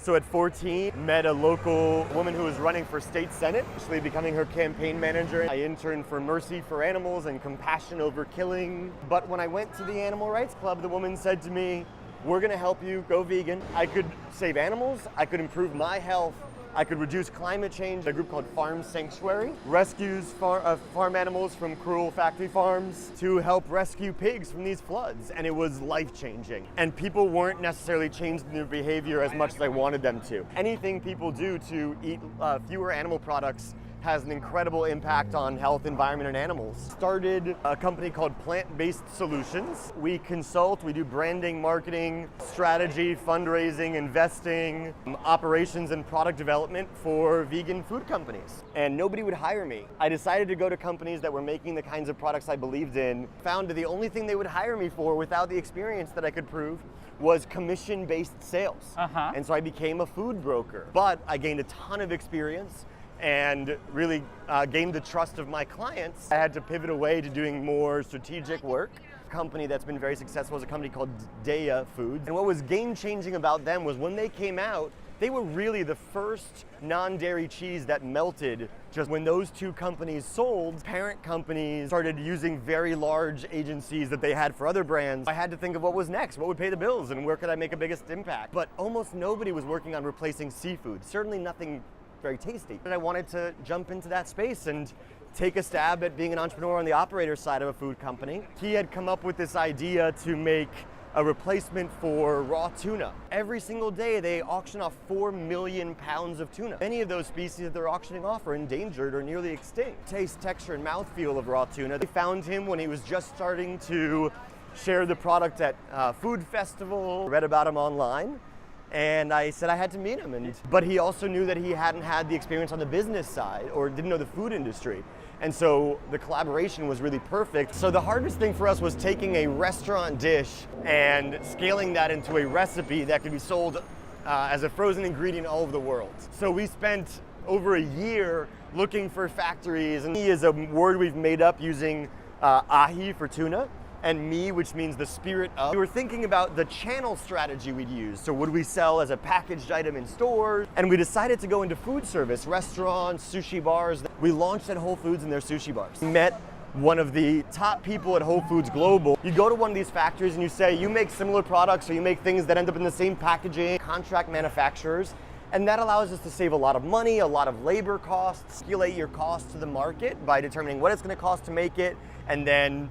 So at 14, met a local woman who was running for state senate, actually becoming her campaign manager. I interned for Mercy for Animals and Compassion Over Killing. But when I went to the Animal Rights Club, the woman said to me, we're gonna help you go vegan. I could save animals, I could improve my health, I could reduce climate change. A group called Farm Sanctuary rescues farm animals from cruel factory farms to help rescue pigs from these floods. And it was life-changing. And people weren't necessarily changing their behavior as much as I wanted them to. Anything people do to eat fewer animal products has an incredible impact on health, environment, and animals. Started a company called Plant-Based Solutions. We consult, we do branding, marketing, strategy, fundraising, investing, operations, and product development for vegan food companies. And nobody would hire me. I decided to go to companies that were making the kinds of products I believed in. Found that the only thing they would hire me for without the experience that I could prove was commission-based sales. And so I became a food broker. But I gained a ton of experience and really gained the trust of my clients. I had to pivot away to doing more strategic work. A company that's been very successful is a company called Daya Foods. And what was game-changing about them was when they came out, they were really the first non-dairy cheese that melted. Just when those two companies sold, parent companies started using very large agencies that they had for other brands. I had to think of what was next, what would pay the bills, and where could I make a biggest impact? But almost nobody was working on replacing seafood, certainly nothing very tasty. And I wanted to jump into that space and take a stab at being an entrepreneur on the operator side of a food company. He had come up with this idea to make a replacement for raw tuna. Every single day they auction off 4 million pounds of tuna. Many of those species that they're auctioning off are endangered or nearly extinct. Taste, texture, and mouthfeel of raw tuna. They found him when he was just starting to share the product at Food Festival, read about him online. And I said I had to meet him, but he also knew that he hadn't had the experience on the business side or didn't know the food industry. And so the collaboration was really perfect. So the hardest thing for us was taking a restaurant dish and scaling that into a recipe that could be sold as a frozen ingredient all over the world. So we spent over a year looking for factories, and Ahimi is a word we've made up using ahi for tuna, and mi, which means the spirit of. We were thinking about the channel strategy we'd use. So would we sell as a packaged item in stores? And we decided to go into food service, restaurants, sushi bars. We launched at Whole Foods in their sushi bars. Met one of the top people at Whole Foods Global. You go to one of these factories and you say, you make similar products or you make things that end up in the same packaging, contract manufacturers. And that allows us to save a lot of money, a lot of labor costs, calculate your cost to the market by determining what it's gonna cost to make it, and then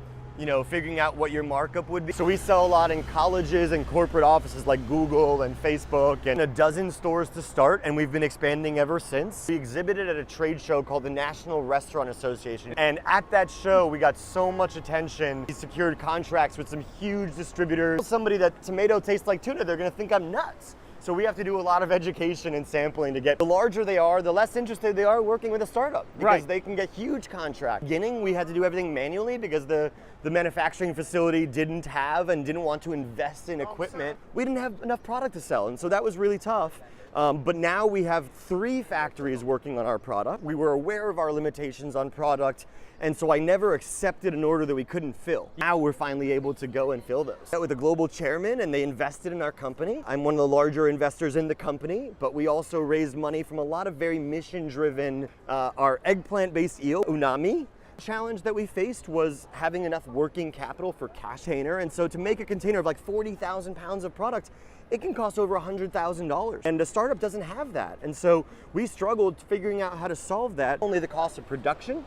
figuring out what your markup would be. So we sell a lot in colleges and corporate offices like Google and Facebook, and a dozen stores to start, and we've been expanding ever since. We exhibited at a trade show called the National Restaurant Association, and at that show we got so much attention. We secured contracts with some huge distributors. Somebody that tomato tastes like tuna, they're gonna think I'm nuts. So we have to do a lot of education and sampling to get. The larger they are, the less interested they are working with a startup, because they can get huge contracts. Beginning, we had to do everything manually because the manufacturing facility didn't have and didn't want to invest in equipment. We didn't have enough product to sell, and so that was really tough. But now we have 3 factories working on our product. We were aware of our limitations on product, and so I never accepted an order that we couldn't fill. Now we're finally able to go and fill those. I met with a global chairman, and they invested in our company. I'm one of the larger investors in the company, but we also raised money from a lot of very mission-driven, our eggplant-based eel, Unami. The challenge that we faced was having enough working capital for cash container, and so to make a container of like 40,000 pounds of product, it can cost over $100,000. And a startup doesn't have that. And so we struggled figuring out how to solve that. Only the cost of production,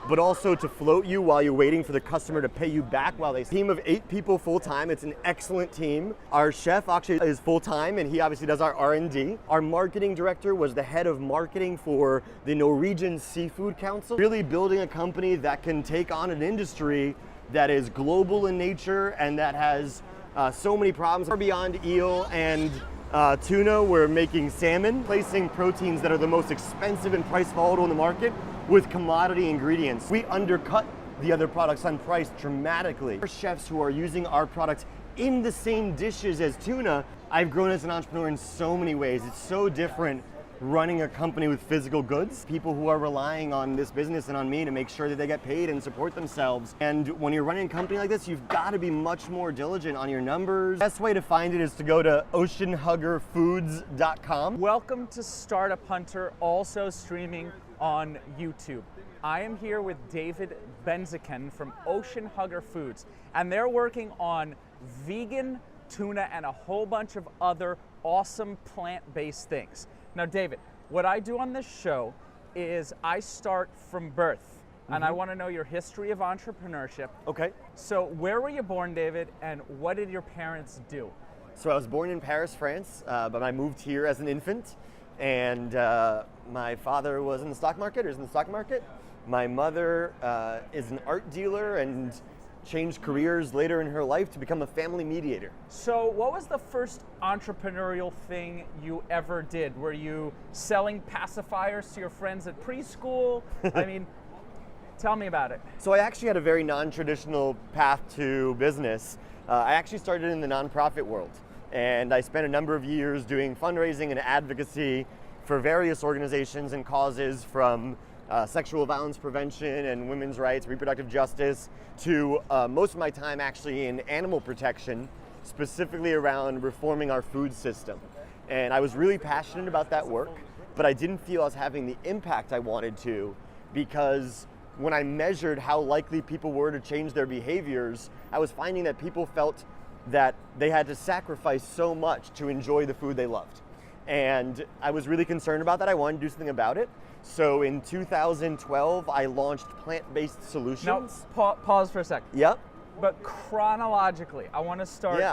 but also to float you while you're waiting for the customer to pay you back while they. Team of 8 people full-time. It's an excellent team. Our chef actually is full-time, and he obviously does our R&D. Our marketing director was the head of marketing for the Norwegian Seafood Council. Really building a company that can take on an industry that is global in nature and that has so many problems. Far beyond eel and tuna, we're making salmon, placing proteins that are the most expensive and price volatile in the market with commodity ingredients. We undercut the other products on price dramatically. Our chefs who are using our products in the same dishes as tuna, I've grown as an entrepreneur in so many ways. It's so different running a company with physical goods, people who are relying on this business and on me to make sure that they get paid and support themselves. And when you're running a company like this, you've got to be much more diligent on your numbers. The best way to find it is to go to OceanHuggerFoods.com. Welcome to Startup Hunter, also streaming on YouTube. I am here with David Benzaquen from OceanHugger Foods, and they're working on vegan tuna and a whole bunch of other awesome plant-based things. Now, David, what I do on this show is I start from birth, and I want to know your history of entrepreneurship. Okay. So where were you born, David, and what did your parents do? So I was born in Paris, France, but I moved here as an infant, and my father was in the stock market, or is in the stock market. My mother is an art dealer and changed careers later in her life to become a family mediator. So what was the first entrepreneurial thing you ever did? Were you selling pacifiers to your friends at preschool? I mean, tell me about it. So I actually had a very non-traditional path to business. I actually started in the nonprofit world, and I spent a number of years doing fundraising and advocacy for various organizations and causes, from sexual violence prevention and women's rights, reproductive justice, to most of my time actually in animal protection, specifically around reforming our food system. And I was really passionate about that work, but I didn't feel I was having the impact I wanted to, because when I measured how likely people were to change their behaviors, I was finding that people felt that they had to sacrifice so much to enjoy the food they loved. And I was really concerned about that. I wanted to do something about it. So in 2012, I launched Plant-Based Solutions. Now, pause for a sec. Yep. But chronologically, I want to start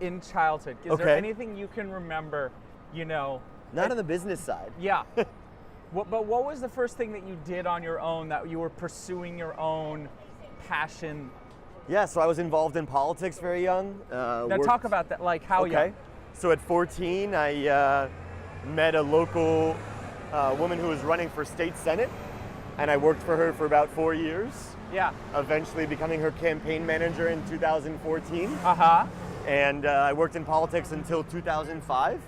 in childhood. Is there anything you can remember, Not on the business side. Yeah. But what was the first thing that you did on your own, that you were pursuing your own passion? Yeah, so I was involved in politics very young. Now talk about that, like how young? So at 14, I met a local woman who was running for state senate, and I worked for her for about 4 years. Yeah. Eventually becoming her campaign manager in 2014. And I worked in politics until 2005.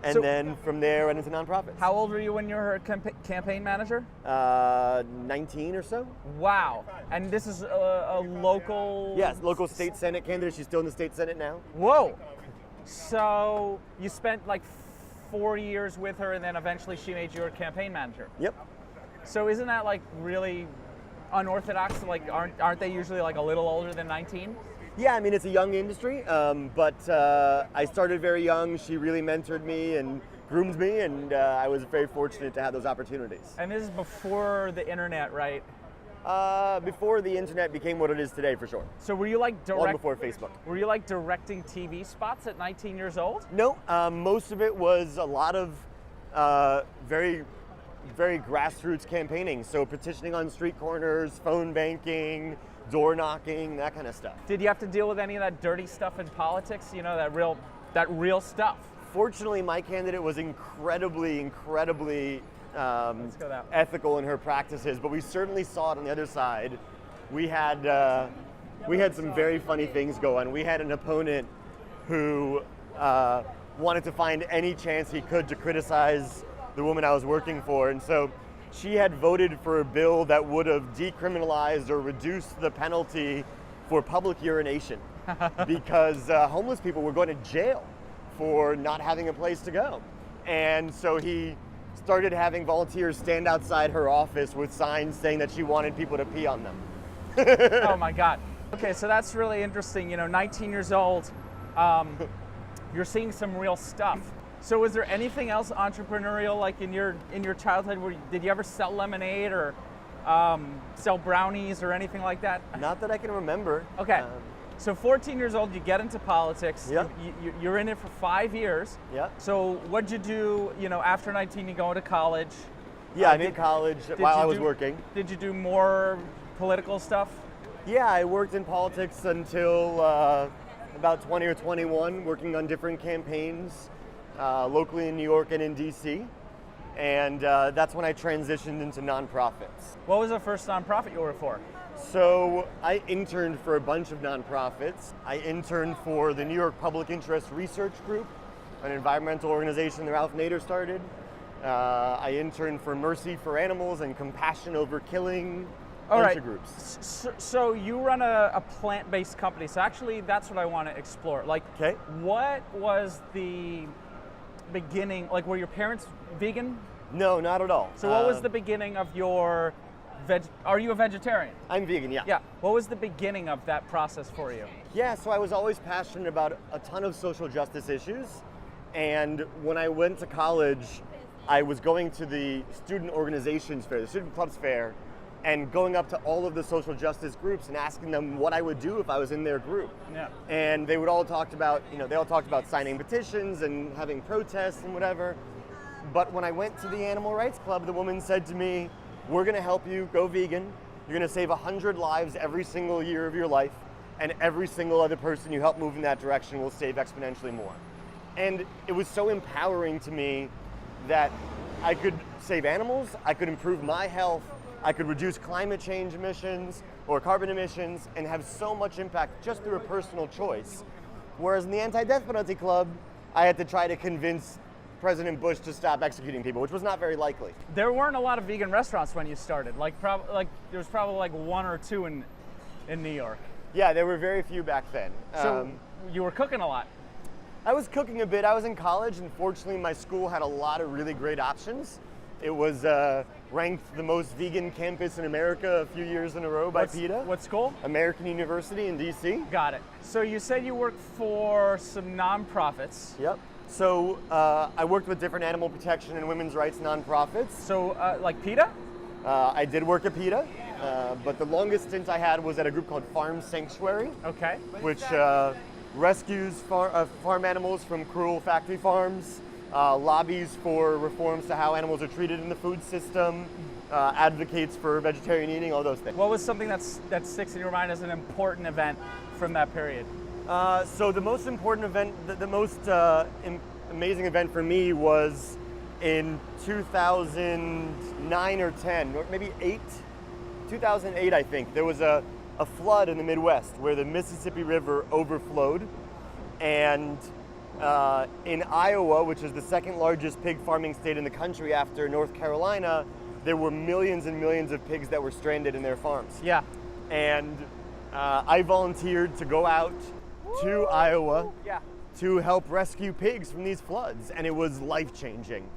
And then from there, went into nonprofits. How old were you when you were her campaign manager? 19 or so. Wow. And this is a local... Yes, local state senate candidate. She's still in the state senate now. Whoa. So you spent like 4 years with her, and then eventually she made you her campaign manager. Yep. So isn't that like really unorthodox? Like aren't they usually like a little older than 19? Yeah, I mean, it's a young industry, but I started very young. She really mentored me and groomed me, and I was very fortunate to have those opportunities. And this is before the internet, right? Before the internet became what it is today, for sure. So were you like long before Facebook? Were you like directing TV spots at 19 years old? No, most of it was a lot of very grassroots campaigning. So petitioning on street corners, phone banking, door knocking, that kind of stuff. Did you have to deal with any of that dirty stuff in politics? That real stuff? Fortunately, my candidate was incredibly ethical in her practices, but we certainly saw it on the other side. We had some very funny things go on. We had an opponent who wanted to find any chance he could to criticize the woman I was working for, and so she had voted for a bill that would have decriminalized or reduced the penalty for public urination because homeless people were going to jail for not having a place to go. And so he started having volunteers stand outside her office with signs saying that she wanted people to pee on them. Oh my God. Okay, so that's really interesting. 19 years old, you're seeing some real stuff. So was there anything else entrepreneurial, like in your childhood? Did you ever sell lemonade or sell brownies or anything like that? Not that I can remember. Okay. So 14 years old, you get into politics. Yep. You're in it for 5 years. Yeah. So what'd you do, after 19, you go into college? Yeah, I'm in college while I was working. Did you do more political stuff? Yeah, I worked in politics until about 20 or 21, working on different campaigns locally in New York and in DC. And that's when I transitioned into nonprofits. What was the first nonprofit you worked for? So I interned for a bunch of nonprofits. I interned for the New York Public Interest Research Group, an environmental organization that Ralph Nader started. I interned for Mercy for Animals and Compassion Over Killing. All right. Of groups. So you run a plant-based company. So actually, that's what I want to explore. Like, Okay. what was the beginning? Like, were your parents vegan? No, not at all. So what was the beginning of your Are you a vegetarian? I'm vegan, yeah. Yeah. What was the beginning of that process for you? Yeah, so I was always passionate about a ton of social justice issues. And when I went to college, I was going to the student organizations fair, the student clubs fair, and going up to all of the social justice groups and asking them what I would do if I was in their group. Yeah. And they would all talked about, they all talked about signing petitions and having protests and whatever. But when I went to the Animal Rights Club, the woman said to me, "We're gonna help you go vegan. You're gonna save 100 lives every single year of your life, and every single other person you help move in that direction will save exponentially more." And it was so empowering to me that I could save animals, I could improve my health, I could reduce climate change emissions or carbon emissions and have so much impact just through a personal choice. Whereas in the Anti-Death Penalty Club, I had to try to convince President Bush to stop executing people, which was not very likely. There weren't a lot of vegan restaurants when you started. Like there was probably like one or two in New York. Yeah, there were very few back then. So you were cooking a lot. I was cooking a bit. I was in college, and fortunately my school had a lot of really great options. It was ranked the most vegan campus in America a few years in a row by PETA. What school? American University in DC. Got it. So you said you worked for some nonprofits. Yep. So I worked with different animal protection and women's rights nonprofits. So like PETA? I did work at PETA, but the longest stint I had was at a group called Farm Sanctuary. Okay. Which rescues farm animals from cruel factory farms, lobbies for reforms to how animals are treated in the food system, advocates for vegetarian eating, all those things. What was something that sticks in your mind as an important event from that period? So the most important event, the most amazing event for me was in 2009 or 10, or maybe 2008 I think. There was a flood in the Midwest where the Mississippi River overflowed, and in Iowa, which is the second largest pig farming state in the country after North Carolina, there were millions and millions of pigs that were stranded in their farms. Yeah. And I volunteered to go out to Iowa to help rescue pigs from these floods, and it was life-changing.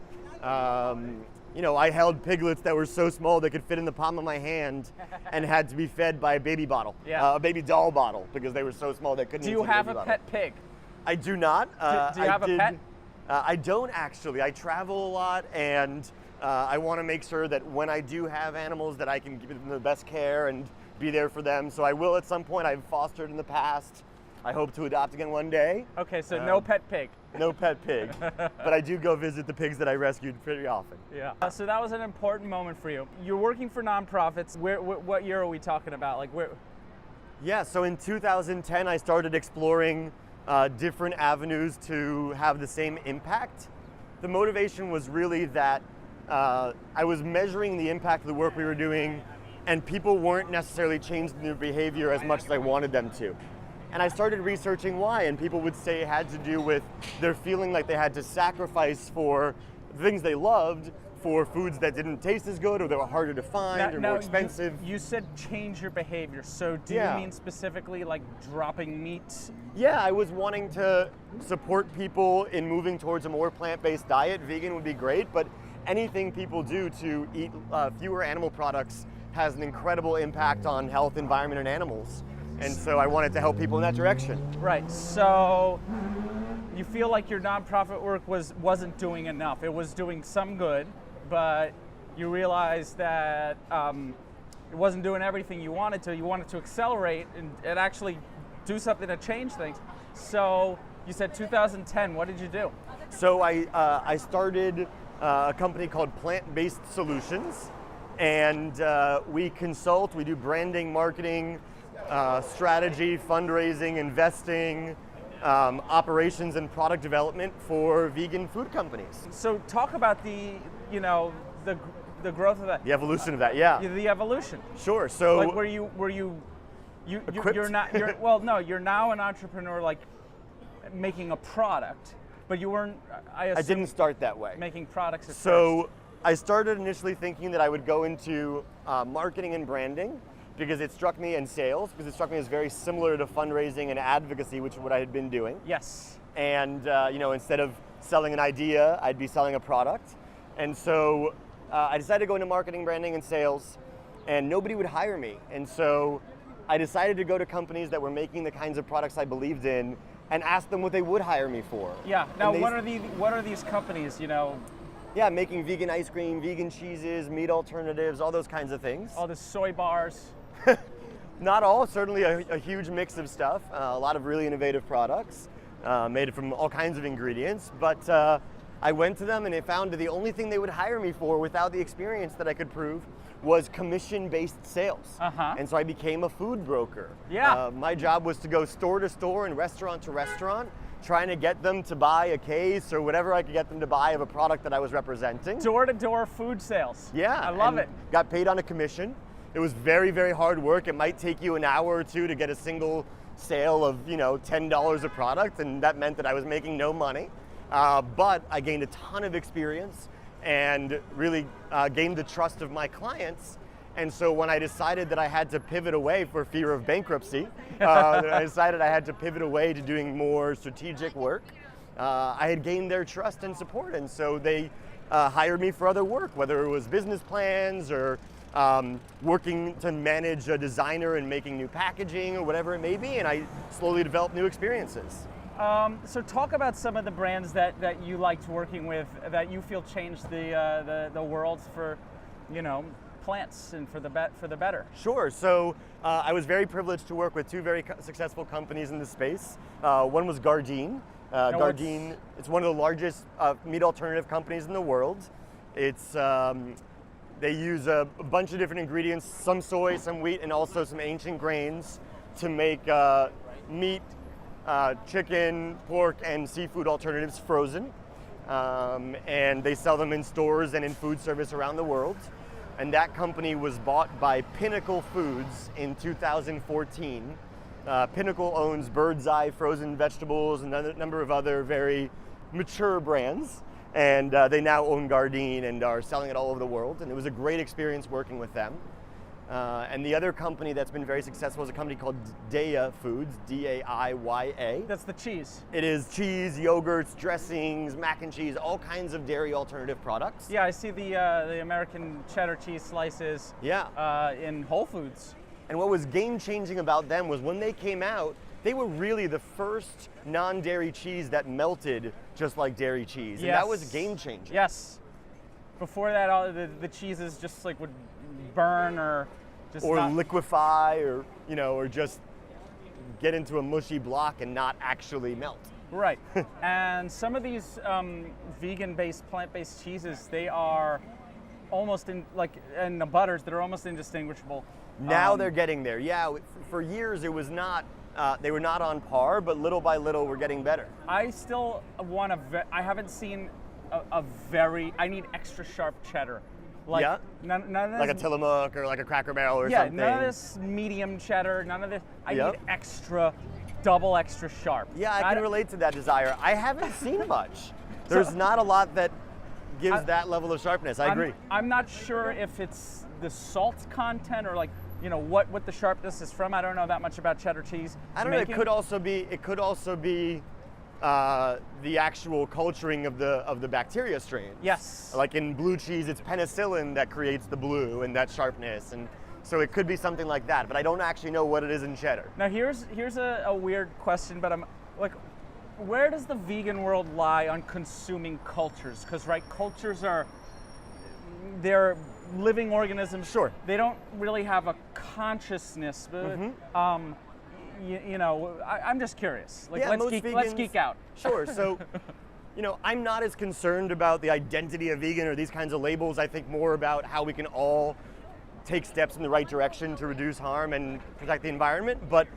I held piglets that were so small they could fit in the palm of my hand and had to be fed by a baby bottle, a baby doll bottle, because they were so small they couldn't. Do you have a pet pig? I do not. Do you have a pet? I don't actually. I travel a lot, and I want to make sure that when I do have animals that I can give them the best care and be there for them. So I will at some point. I've fostered in the past. I hope to adopt again one day. Okay, so no pet pig. No pet pig, but I do go visit the pigs that I rescued pretty often. Yeah. So that was an important moment for you. You're working for nonprofits. What year are we talking about? Like where? Yeah. So in 2010, I started exploring different avenues to have the same impact. The motivation was really that I was measuring the impact of the work we were doing, and people weren't necessarily changing their behavior as much as I wanted them to. And I started researching why, and people would say it had to do with their feeling like they had to sacrifice for things they loved for foods that didn't taste as good or that were harder to find or more expensive. You said change your behavior, so do you mean specifically like dropping meat? Yeah, I was wanting to support people in moving towards a more plant-based diet. Vegan would be great, but anything people do to eat fewer animal products has an incredible impact on health, environment, and animals. And so I wanted to help people in that direction. Right. So you feel like your nonprofit work wasn't doing enough. It was doing some good, but you realized that it wasn't doing everything you wanted to. You wanted to accelerate and actually do something to change things. So you said 2010. What did you do? So I started a company called Plant-Based Solutions, and we consult. We do branding, marketing, strategy, fundraising, investing, operations, and product development for vegan food companies. So talk about the growth of that. The evolution of that, yeah. The evolution. Sure. So like you're now an entrepreneur, like making a product. But you weren't, I I didn't start that way. making products at first. So I started initially thinking that I would go into marketing and branding because it struck me, and sales, because it struck me as very similar to fundraising and advocacy, which is what I had been doing. Yes. And instead of selling an idea, I'd be selling a product. And so I decided to go into marketing, branding, and sales, and nobody would hire me. And so I decided to go to companies that were making the kinds of products I believed in and ask them what they would hire me for. Yeah. Now, And what are these companies? Yeah, making vegan ice cream, vegan cheeses, meat alternatives, all those kinds of things. All the soy bars. Not all, certainly a huge mix of stuff. A lot of really innovative products made from all kinds of ingredients. But I went to them and I found that the only thing they would hire me for without the experience that I could prove was commission-based sales. And so I became a food broker. Yeah. My job was to go store to store and restaurant to restaurant, trying to get them to buy a case or whatever I could get them to buy of a product that I was representing. Door-to-door food sales. Yeah. I love and it. Got paid on a commission. It was very, very hard work. It might take you an hour or two to get a single sale of, $10 a product, and that meant that I was making no money. But I gained a ton of experience and really gained the trust of my clients. And so when I decided that I had to pivot away for fear of bankruptcy, I decided I had to pivot away to doing more strategic work. I had gained their trust and support, and so they hired me for other work, whether it was business plans or working to manage a designer and making new packaging or whatever it may be, and I slowly developed new experiences. So talk about some of the brands that you liked working with that you feel changed the world for, plants and for the better. Sure. So I was very privileged to work with two very successful companies in the space. One was Gardein. Gardein, it's one of the largest meat alternative companies in the world. It's they use a bunch of different ingredients, some soy, some wheat, and also some ancient grains to make meat, chicken, pork, and seafood alternatives frozen. And they sell them in stores and in food service around the world. And that company was bought by Pinnacle Foods in 2014. Pinnacle owns Bird's Eye frozen vegetables and a number of other very mature brands. And they now own Gardein and are selling it all over the world. And it was a great experience working with them. And the other company that's been very successful is a company called Daiya Foods, D-A-I-Y-A. That's the cheese. It is cheese, yogurts, dressings, mac and cheese, all kinds of dairy alternative products. Yeah, I see the American cheddar cheese slices in Whole Foods. And what was game-changing about them was when they came out, they were really the first non-dairy cheese that melted just like dairy cheese. And that was game-changing. Yes. Before that, all the cheeses just like would burn or just liquefy or just get into a mushy block and not actually melt. Right. And some of these vegan-based, plant-based cheeses, they are almost and the butters that are almost indistinguishable. Now they're getting there. Yeah, for years it was not. They were not on par, but little by little we're getting better. I still want I haven't seen I need extra sharp cheddar. None of this, like a Tillamook or like a Cracker Barrel or something. None of this medium cheddar, none of this. I need double extra sharp. Yeah, I can relate to that desire. I haven't seen much. There's not a lot that gives that level of sharpness. I agree. I'm not sure if it's the salt content or what the sharpness is from. I don't know that much about cheddar cheese. I don't know. It could also be the actual culturing of the bacteria strains. Yes. Like in blue cheese, it's penicillin that creates the blue and that sharpness, and so it could be something like that. But I don't actually know what it is in cheddar. Now here's a weird question, but I'm like, where does the vegan world lie on consuming cultures? Because cultures they're living organisms. Sure. They don't really have a consciousness, but I'm just curious. Let's geek out. Sure. So, I'm not as concerned about the identity of vegan or these kinds of labels. I think more about how we can all take steps in the right direction to reduce harm and protect the environment. But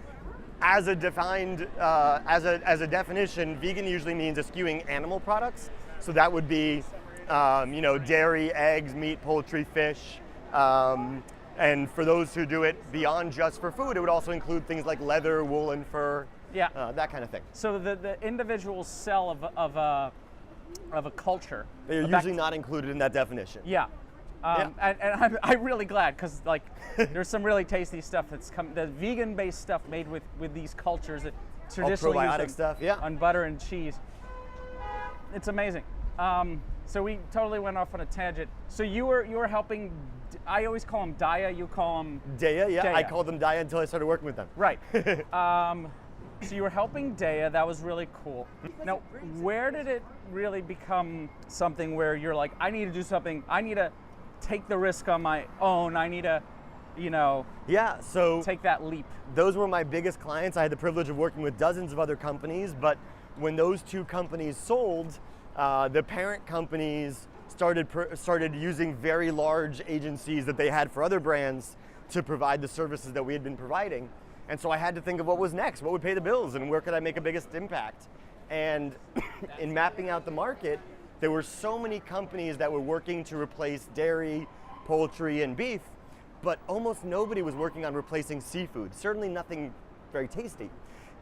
as a defined, as a definition, vegan usually means eschewing animal products. So that would be, dairy, eggs, meat, poultry, fish. And for those who do it beyond just for food, it would also include things like leather, wool, and fur, Yeah. That kind of thing. So the individual cell of a culture. They're usually not included in that definition. Yeah. And I'm really glad, because like there's some really tasty stuff that's the vegan-based stuff made with these cultures that traditionally probiotic use stuff, yeah. on butter and cheese. It's amazing. So we totally went off on a tangent. So you were helping. I always call them Daya. You call them Daya, yeah. Daya. I called them Daya until I started working with them. Right. So you were helping Daya. That was really cool. Now, where did it really become something where you're like, I need to do something. I need to take the risk on my own. I need to, Yeah, so take that leap. those were my biggest clients. I had the privilege of working with dozens of other companies, but when those two companies sold, the parent companies started using very large agencies that they had for other brands to provide the services that we had been providing. And so I had to think of what was next, what would pay the bills, and where could I make a biggest impact. And in mapping out the market, there were so many companies that were working to replace dairy, poultry, and beef, but almost nobody was working on replacing seafood, certainly nothing very tasty.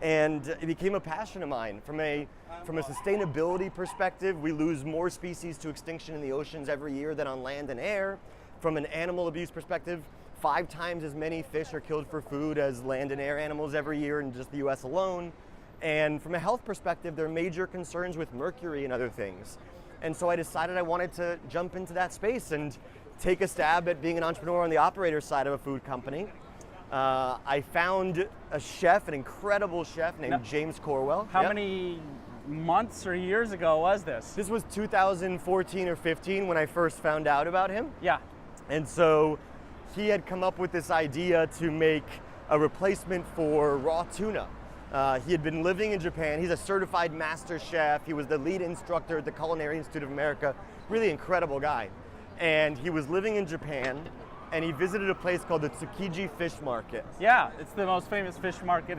And it became a passion of mine. From a sustainability perspective, we lose more species to extinction in the oceans every year than on land and air. From an animal abuse perspective, 5 times as many fish are killed for food as land and air animals every year in just the US alone. And from a health perspective, there are major concerns with mercury and other things. And so I decided I wanted to jump into that space and take a stab at being an entrepreneur on the operator side of a food company. I found a chef, an incredible chef named James Corwell. How many months or years ago was this? This was 2014 or 15 when I first found out about him. Yeah. And so he had come up with this idea to make a replacement for raw tuna. He had been living in Japan. He's a certified master chef. He was the lead instructor at the Culinary Institute of America. Really incredible guy. And he was living in Japan, and he visited a place called the Tsukiji Fish Market. Yeah, it's the most famous fish market.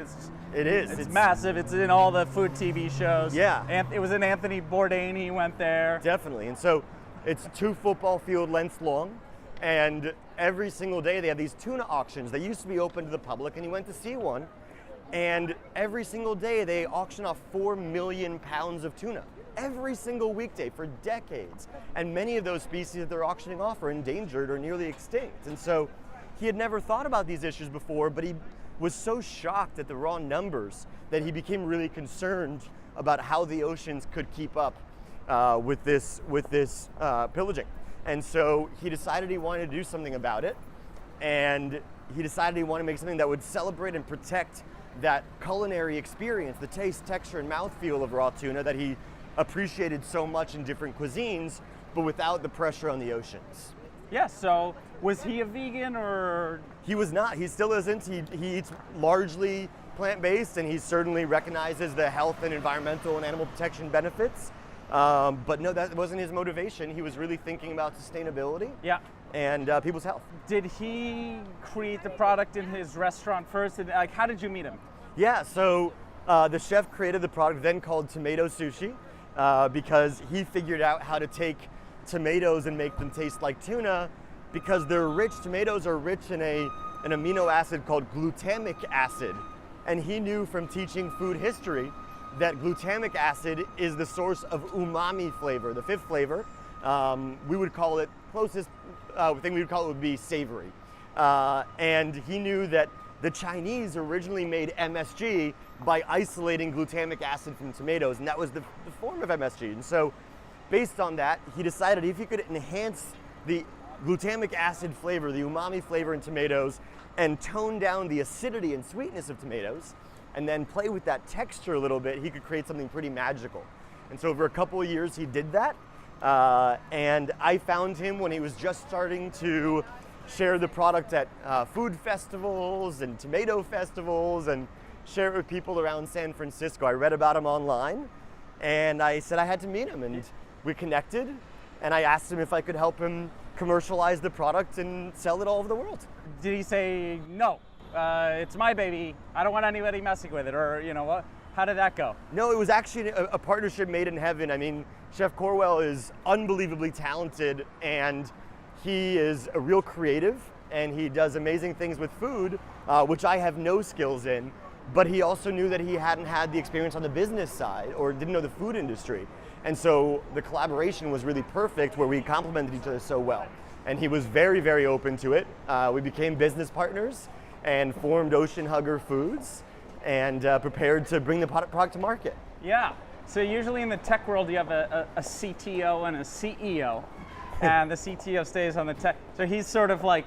It is. It's massive. It's in all the food TV shows. Yeah. It was in Anthony Bourdain. He went there. Definitely. And so it's 2 football field lengths long, and every single day they have these tuna auctions. They used to be open to the public, and he went to see one, and every single day they auction off 4 million pounds of tuna. Every single weekday for decades. And many of those species that they're auctioning off are endangered or nearly extinct. And so he had never thought about these issues before, but he was so shocked at the raw numbers that he became really concerned about how the oceans could keep up with this pillaging. And so he decided he wanted to do something about it. And he decided he wanted to make something that would celebrate and protect that culinary experience, the taste, texture, and mouthfeel of raw tuna that he appreciated so much in different cuisines, but without the pressure on the oceans. Yeah, so was he a vegan or? He was not. He still isn't. He eats largely plant-based, and he certainly recognizes the health and environmental and animal protection benefits. But no, that wasn't his motivation. He was really thinking about sustainability. Yeah. And people's health. Did he create the product in his restaurant first? And like, how did you meet him? Yeah, so the chef created the product then called tomato sushi because he figured out how to take tomatoes and make them taste like tuna, because they're rich. Tomatoes are rich in an amino acid called glutamic acid. And he knew from teaching food history that glutamic acid is the source of umami flavor, the 5th flavor. We would call it, closest thing we would call it would be savory. And he knew that the Chinese originally made MSG by isolating glutamic acid from tomatoes, and that was the form of MSG. And so based on that, he decided if he could enhance the glutamic acid flavor, the umami flavor in tomatoes, and tone down the acidity and sweetness of tomatoes, and then play with that texture a little bit, he could create something pretty magical. And so over a couple of years, he did that. And I found him when he was just starting to share the product at food festivals and tomato festivals and share it with people around San Francisco. I read about him online, and I said I had to meet him, and we connected, and I asked him if I could help him commercialize the product and sell it all over the world. Did he say, no, it's my baby, I don't want anybody messing with it, or what? How did that go? No, it was actually a partnership made in heaven. I mean, Chef Corwell is unbelievably talented, and he is a real creative, and he does amazing things with food, which I have no skills in. but he also knew that he hadn't had the experience on the business side or didn't know the food industry. And so the collaboration was really perfect where we complemented each other so well. And he was very, very open to it. We became business partners and formed OceanHugger Foods and prepared to bring the product to market. Yeah. So usually in the tech world, you have a CTO and a CEO, and the CTO stays on the tech. So he's sort of like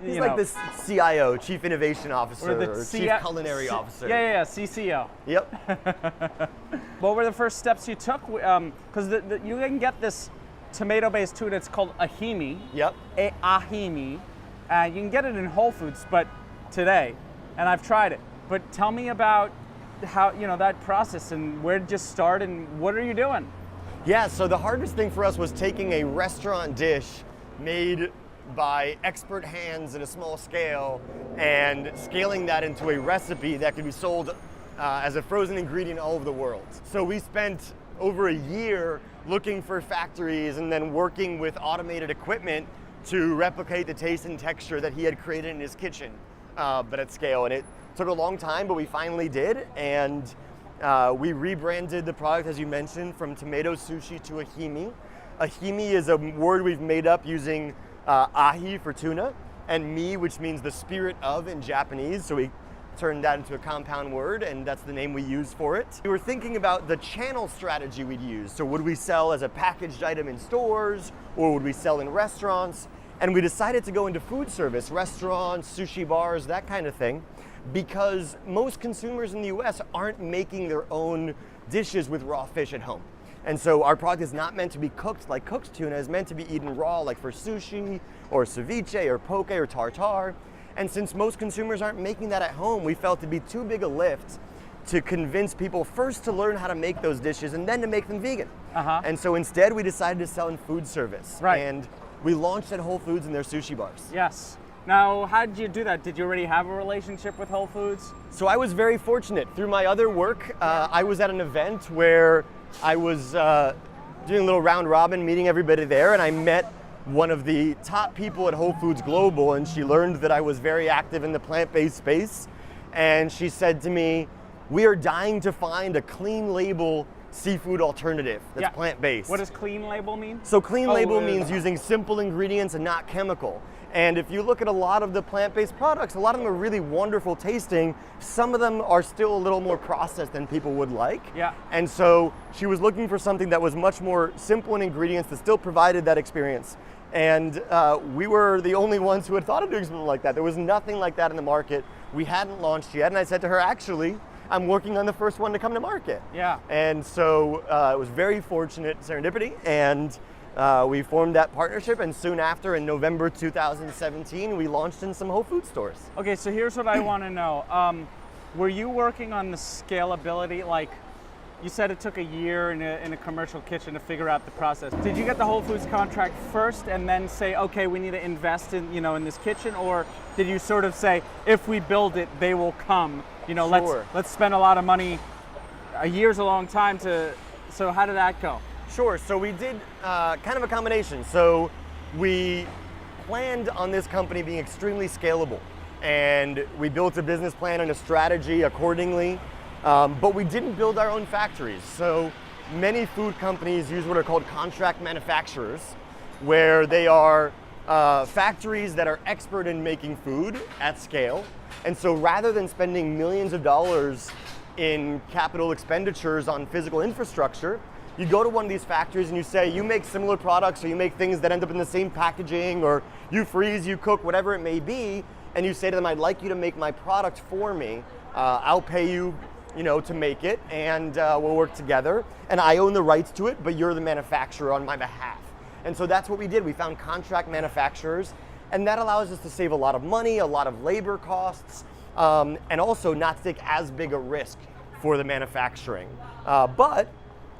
he's like the CIO, Chief Innovation Officer, or Chief Culinary Officer. Yeah, CCO. Yep. What were the first steps you took? Because you can get this tomato-based tuna. It's called Ahimi. Yep. Ahimi. You can get it in Whole Foods, but today, and I've tried it. But tell me about how that process and where did you start and what are you doing? Yeah. So the hardest thing for us was taking a restaurant dish made by expert hands at a small scale and scaling that into a recipe that could be sold as a frozen ingredient all over the world. So we spent over a year looking for factories and then working with automated equipment to replicate the taste and texture that he had created in his kitchen, but at scale. And it took a long time, but we finally did. And we rebranded the product, as you mentioned, from tomato sushi to Ahimi. Ahimi is a word we've made up using ahi for tuna, and mi, which means the spirit of in Japanese. So we turned that into a compound word, and that's the name we use for it. We were thinking about the channel strategy we'd use. So would we sell as a packaged item in stores, or would we sell in restaurants? And we decided to go into food service, restaurants, sushi bars, that kind of thing, because most consumers in the US aren't making their own dishes with raw fish at home. And so our product is not meant to be cooked like cooked tuna. It's meant to be eaten raw, like for sushi or ceviche or poke or tartare. And since most consumers aren't making that at home, we felt it'd be too big a lift to convince people first to learn how to make those dishes and then to make them vegan. And so instead we decided to sell in food service. Right. And we launched at Whole Foods in their sushi bars. Yes. Now, how did you do that? Did you already have a relationship with Whole Foods? So I was very fortunate. Through my other work, I was at an event where I was doing a little round robin, meeting everybody there, and I met one of the top people at Whole Foods Global, and she learned that I was very active in the plant-based space. And she said to me, "We are dying to find a clean label seafood alternative that's plant-based." What does clean label mean? So clean label means using simple ingredients and not chemical. And if you look at a lot of the plant-based products, a lot of them are really wonderful tasting. Some of them are still a little more processed than people would like. Yeah. And so she was looking for something that was much more simple in ingredients that still provided that experience. And we were the only ones who had thought of doing something like that. There was nothing like that in the market. We hadn't launched yet. And I said to her, actually, I'm working on the first one to come to market. Yeah. And so it was very fortunate serendipity. And we formed that partnership, and soon after, in November 2017, we launched in some Whole Foods stores. Okay, so here's what I want to know. Were you working on the scalability? Like, you said it took a year in a commercial kitchen to figure out the process. Did you get the Whole Foods contract first and then say, okay, we need to invest in, in this kitchen? Or did you sort of say, if we build it, they will come? Sure. Let's spend a lot of money. A year's a long time so how did that go? Sure, so we did kind of a combination. So we planned on this company being extremely scalable, and we built a business plan and a strategy accordingly, but we didn't build our own factories. So many food companies use what are called contract manufacturers, where they are factories that are expert in making food at scale. And so rather than spending millions of dollars in capital expenditures on physical infrastructure, you go to one of these factories and you say, you make similar products, or you make things that end up in the same packaging, or you freeze, you cook, whatever it may be, and you say to them, I'd like you to make my product for me. I'll pay you, to make it, and we'll work together. And I own the rights to it, but you're the manufacturer on my behalf. And so that's what we did. We found contract manufacturers, and that allows us to save a lot of money, a lot of labor costs, and also not to take as big a risk for the manufacturing. But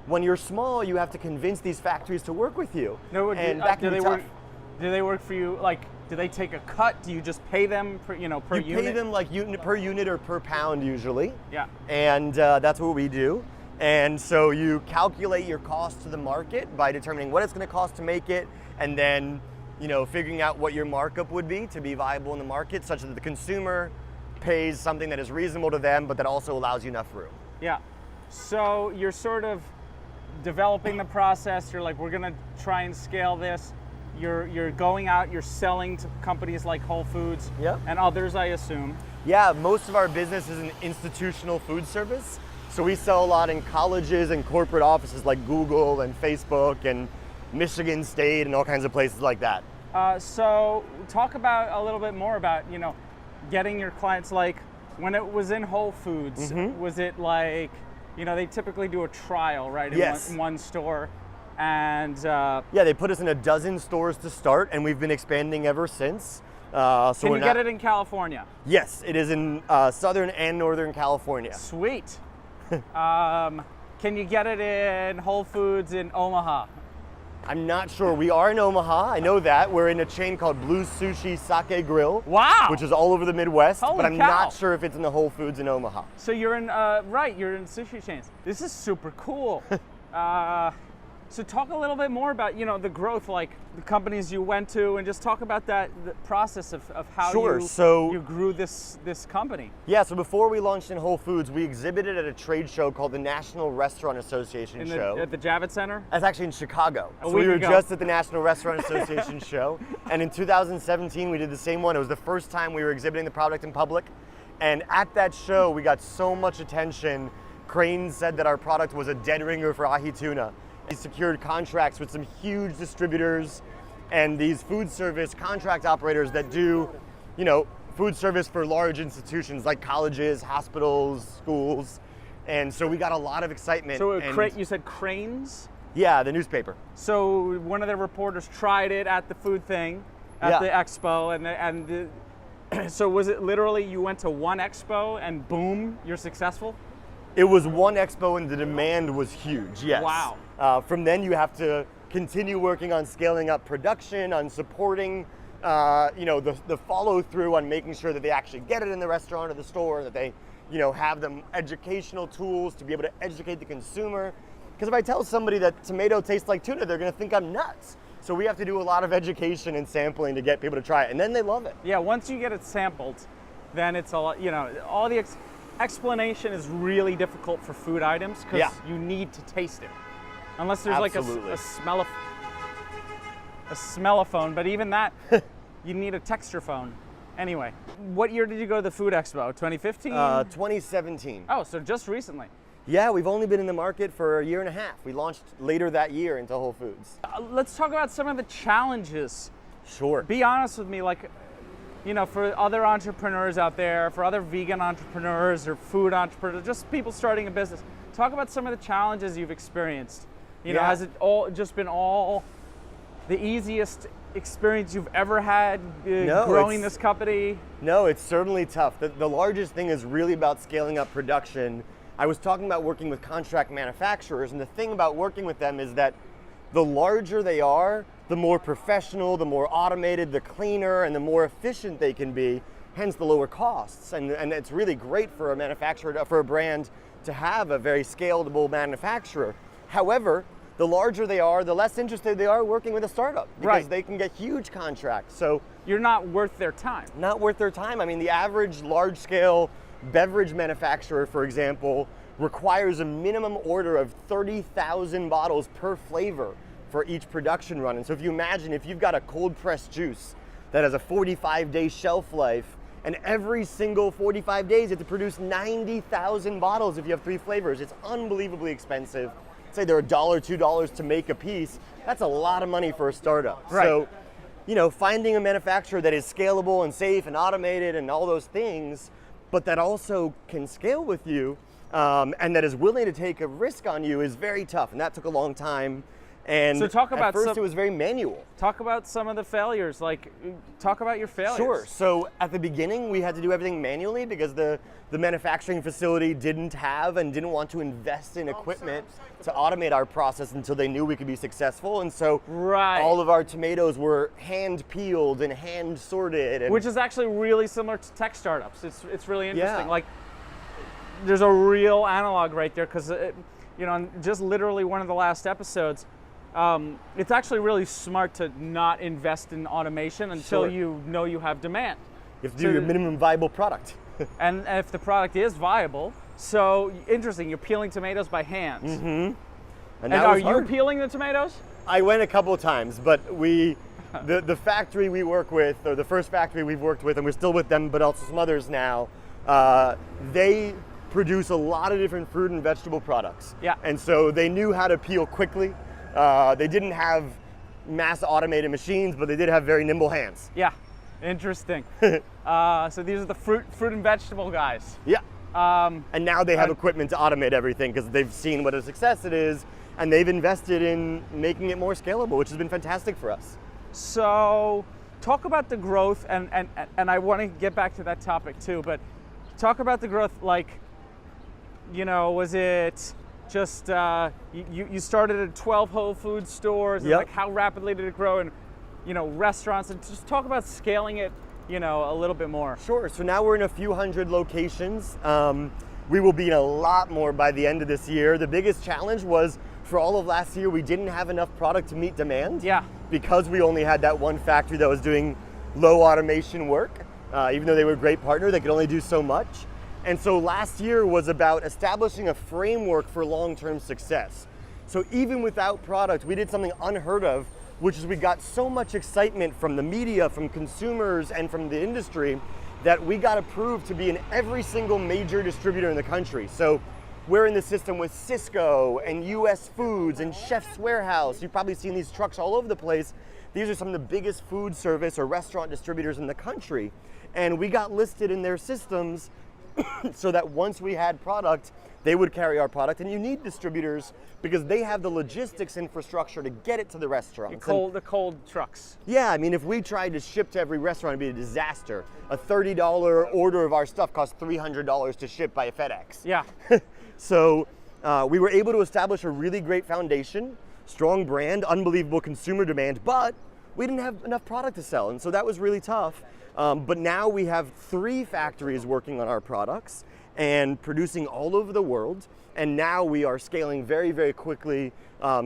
when you're small, you have to convince these factories to work with you. No, and that can be tough. Do they work for you? Like, do they take a cut? Do you just pay them per unit? You pay them like per unit or per pound usually. Yeah. And that's what we do. And so you calculate your cost to the market by determining what it's going to cost to make it, and then figuring out what your markup would be to be viable in the market, such that the consumer pays something that is reasonable to them, but that also allows you enough room. Yeah. So you're sort of developing the process. You're like, we're gonna try and scale this. You're going out, you're selling to companies like Whole Foods Yep. and others, I assume. Yeah, most of our business is an institutional food service. So we sell a lot in colleges and corporate offices like Google and Facebook and Michigan State and all kinds of places like that. So talk about a little bit more about, getting your clients, like when it was in Whole Foods, was it like, they typically do a trial, right? Yes. In one store. And yeah, they put us in a dozen stores to start, and we've been expanding ever since. So can you get it in California? Yes, it is in Southern and Northern California. Sweet. Can you get it in Whole Foods in Omaha? I'm not sure. We are in Omaha. I know that. We're in a chain called Blue Sushi Sake Grill. Wow. Which is all over the Midwest. Holy but I'm cow. not sure if it's in the Whole Foods in Omaha. So you're in, you're in sushi chains. This is super cool. So talk a little bit more about, the growth, like the companies you went to, and just talk about the process of how Sure. you grew this company. Yeah, so before we launched in Whole Foods, we exhibited at a trade show called the National Restaurant Association show. At the Javits Center? That's actually in Chicago. A So week we were ago. just at the National Restaurant Association show. And in 2017, we did the same one. It was the first time we were exhibiting the product in public. And at that show, we got so much attention. Cranes said that our product was a dead ringer for ahi tuna. We secured contracts with some huge distributors and these food service contract operators that do, food service for large institutions like colleges, hospitals, schools. And so we got a lot of excitement. So you said Cranes? Yeah, the newspaper. So one of their reporters tried it at the food thing, at the expo, so was it literally you went to one expo and boom, you're successful? It was one expo and the demand was huge, yes. Wow. From then you have to continue working on scaling up production, on supporting the follow through on making sure that they actually get it in the restaurant or the store, that they have them educational tools to be able to educate the consumer. Because if I tell somebody that tomato tastes like tuna, they're going to think I'm nuts. So we have to do a lot of education and sampling to get people to try it, and then they love it. Yeah, once you get it sampled, then it's a lot, all the explanation is really difficult for food items because you need to taste it. Unless there's Absolutely. like a smellophone, but even that, you need a texture phone. Anyway, what year did you go to the Food Expo? 2015? 2017. Oh, so just recently. Yeah, we've only been in the market for a year and a half. We launched later that year into Whole Foods. Let's talk about some of the challenges. Sure. Be honest with me, for other entrepreneurs out there, for other vegan entrepreneurs or food entrepreneurs, just people starting a business, talk about some of the challenges you've experienced. Has it all just been all the easiest experience you've ever had growing this company? No, it's certainly tough. The largest thing is really about scaling up production. I was talking about working with contract manufacturers, and the thing about working with them is that the larger they are, the more professional, the more automated, the cleaner, and the more efficient they can be, hence the lower costs. And it's really great for a manufacturer, for a brand to have a very scalable manufacturer. However, the larger they are, the less interested they are working with a startup because they can get huge contracts. So you're not worth their time. Not worth their time. I mean, the average large-scale beverage manufacturer, for example, requires a minimum order of 30,000 bottles per flavor for each production run. And so if you imagine if you've got a cold pressed juice that has a 45-day shelf life, and every single 45 days you have to produce 90,000 bottles if you have 3 flavors, it's unbelievably expensive. Say they're $1, $2 to make a piece, that's a lot of money for a startup. Right. So, finding a manufacturer that is scalable and safe and automated and all those things, but that also can scale with you and that is willing to take a risk on you is very tough, and that took a long time. And so talk about at first it was very manual. Talk about some of the failures, talk about your failures. Sure, so at the beginning we had to do everything manually because the manufacturing facility didn't have and didn't want to invest in equipment to automate our process until they knew we could be successful. And so all of our tomatoes were hand peeled and hand sorted. Which is actually really similar to tech startups. It's really interesting. Yeah. There's a real analog right there because, just literally one of the last episodes, it's actually really smart to not invest in automation until you know you have demand. You have to do your minimum viable product. and if the product is viable. So interesting, you're peeling tomatoes by hand. Mm-hmm. And are you peeling the tomatoes? I went a couple of times, but the factory we work with, or the first factory we've worked with, and we're still with them, but also some others now, they produce a lot of different fruit and vegetable products. Yeah. And so they knew how to peel quickly. They didn't have mass automated machines, but they did have very nimble hands. Yeah, interesting. So these are the fruit and vegetable guys. Yeah. And now they have equipment to automate everything because they've seen what a success it is, and they've invested in making it more scalable, which has been fantastic for us. So talk about the growth, and I want to get back to that topic too, but talk about the growth, like, you know, was it just, you started at 12 Whole Foods stores, and Yep. like how rapidly did it grow, and, you know, restaurants, and just talk about scaling it, you know, a little bit more. Sure, so now we're in a few hundred locations. We will be in a lot more by the end of this year. The biggest challenge was for all of last year, we didn't have enough product to meet demand. Yeah. Because we only had that one factory that was doing low automation work. Even though they were a great partner, they could only do so much. And so last year was about establishing a framework for long-term success. So even without product, we did something unheard of, which is we got so much excitement from the media, from consumers, and from the industry that we got approved to be in every single major distributor in the country. So we're in the system with Cisco and US Foods and Chef's Warehouse. You've probably seen these trucks all over the place. These are some of the biggest food service or restaurant distributors in the country. And we got listed in their systems so that once we had product, they would carry our product. And you need distributors because they have the logistics infrastructure to get it to the restaurants. The cold trucks. Yeah, I mean, if we tried to ship to every restaurant, it'd be a disaster. A $30 order of our stuff costs $300 to ship by FedEx. Yeah. So we were able to establish a really great foundation, strong brand, unbelievable consumer demand, but we didn't have enough product to sell, and so that was really tough. But now we have 3 factories working on our products and producing all over the world, and now we are scaling very, very quickly,